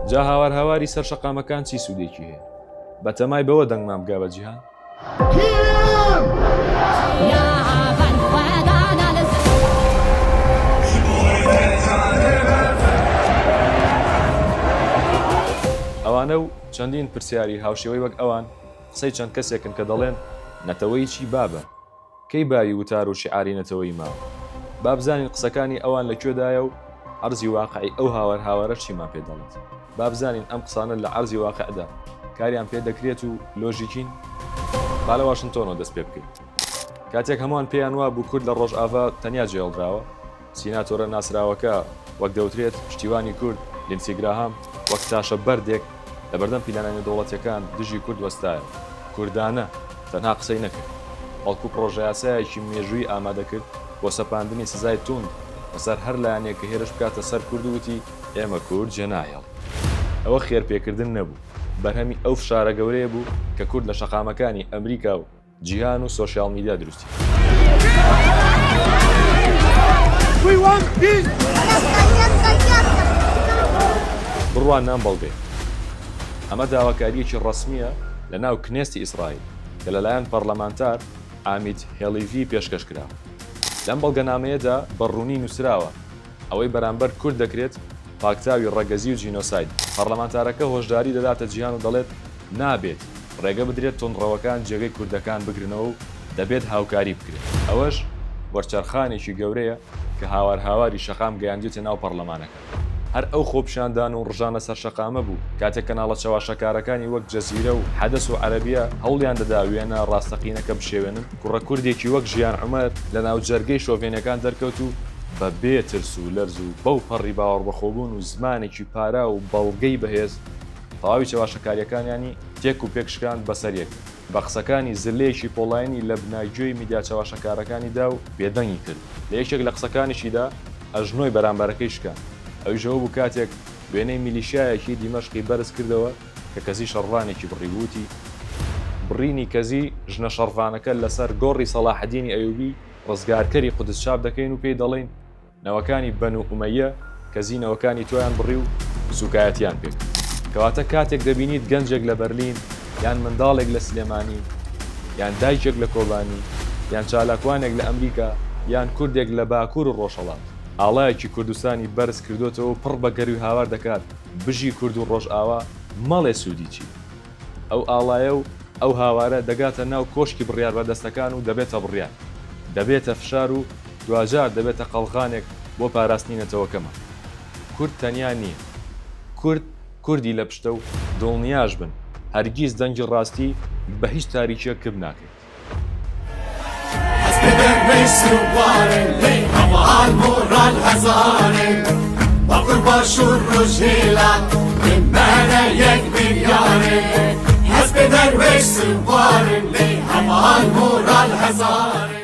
جا هاوار هاواری سەر شەقامەکان چی سوودێکی هەیە؟ بەتەمای بەوە دەنگمان بگا بە جیهان؟ ئەوانە و چەندین پرسیاری هاوشێوەی وەک ئەوان قسەی چەند کەسێکن کە دەڵێن نەتەوەی چی بابە؟ کەی باوی وتار و شیعاری نەتەوەی ماوە؟ با بزانین قسەکانی ئەوان لەکوێدایە و عەرزی واقعی ئەو هاوار هاوارە چیمان پێ دەڵێت. با بزانین ئەم قسانە لە عەرزی واقعدا کاریان پێ دەکرێت و لۆژیکین. با لە واشنتۆنەوە دەست پێ بکەین. کاتێک هەمووان پێیان وا بوو کورد لە ڕۆژئاوا تەنیا جێڵدراوە، سیناتۆرە ناسراوەکە وەک دەوترێت پشتیوانی کورد لینسی گراهام وەک تاشە بەردێک لە بەردەم پیلانانی دەوڵەتیەکان دژی کورد وەستایە. کوردانە تەنها قسەی نەکرد، بەڵکو پرۆژە یاسایەکی مێژووی ئامادە کرد بۆ سەپاندنی سزای توند بەسەر هەر لایەنێک کە هێرش بکاتە سەر کورد و وتی ئێمە کورد جێنایەڵ. ئەوە خێرپێکردن نەبوو، بەرهەمی ئەو فشارە گەورەیە بوو کە کورد لە شەقامەکانی ئەمریکا و جیهان و سۆشیال میدیا دروستی. بڕوان نام بەڵگەی. ئەمە داواکاریەکی ڕەسمیە لە ناو کنێستی ئیسرائیل کە لەلایەن پەرلەمانتار ئامیت هێڵیڤی پێشکەش کراوە. لەم بەڵگەنامەیەدا بەڕوونی نووسراوە ئەوەی بەرامبەر کورد دەکرێت پاکتاوی ڕەگەزی و جینۆساید. پەرلەمانتارەکە هۆشداری دەداتە جیهان و دەڵێت نابێت ڕێگە بدرێت تۆنڕەوەکان جێگەی کوردەکان بگرنەوە و دەبێت هاوکاری بکرێت. ئەوەش وەرچەرخانێکی گەورەیە کە هاوار هاواری شەقام گەیاندوێتە ناو پەرلەمانەکە. هەر ئەو خۆپشاندان و ڕژانە سەر شەقامە بوو کاتێک کەناڵە چاواشەکارەکانی وەک جەزیرە و حەدەس و عەرەبیە هەوڵیان دەدا وێنە ڕاستەقینەکە بشێوێنن. کوڕە کوردێکی وەک ژیان عومەر لە ناو جەرگەی شۆڤێنەکان دەرکەوت و بە بێترس و لەرز و بەو پەڕی باوەڕ بەخۆبوون و زمانێکی پارا و بەڵگەی بەهێز تەواوی چاواشەکاریەکانیانی تێک و پێکشکان بەسەریەک بە قسەکانی زلەیەکی پۆڵاینی لە بناگوێی میدیا چاواشەکارەکانیدا و بێدەنگی کرد. لە یەکێک لە قسەکانیشیدا ئەژنۆی بەرامبەرەکەی شکان. ئەویشەوە بوو کاتێک وێنەی میلیشایەکی دیمەشقی بەرز کردەوە کە کەزی شەڕوانێکی بڕیبووتی. بڕینی کەزی ژنە شەڕوانەکە لەسەر گۆڕی سەلاحەدینی ئەیوبی ڕزگارکەری قودس چاپ دەکەین و پێی دەڵێن نەوەکانی بەنو ئومەیە کەزی نەوەکانی تۆیان بڕی و سوکایەتیان پێ. کەواتە کاتێک دەبینیت گەنجێک لە بەرلین یان منداڵێک لە سلێمانی یان دایکێک لە کۆبانی یان چالاکوانێک لە ئەمریکا یان کوردێک لە باکوور و ڕۆژهەڵات ئاڵایەکی کوردستانی بەرز کردوتەوە و پڕ بە گەروی هاوار دەکات بژی کورد و ڕۆژئاوا مەڵێ سوودی چی؟ ئەو ئاڵایە و ئەو هاوارە دەگاتە ناو کۆشکی بڕیار بەدەستەکان و دەبێتە بڕیار، دەبێتە فشار و دوجار دەبێتە قەڵغانێک بۆ پاراستنی نەتەوەکەمە. کورد تەنیا نییە، کوردی لە پشتە و دڵنیاش بن هەرگیز دەنگی ڕاستی بە هیچ تاریکیە کرد ناکرێت. حسب درویش سوارن لی همان مورال هزاره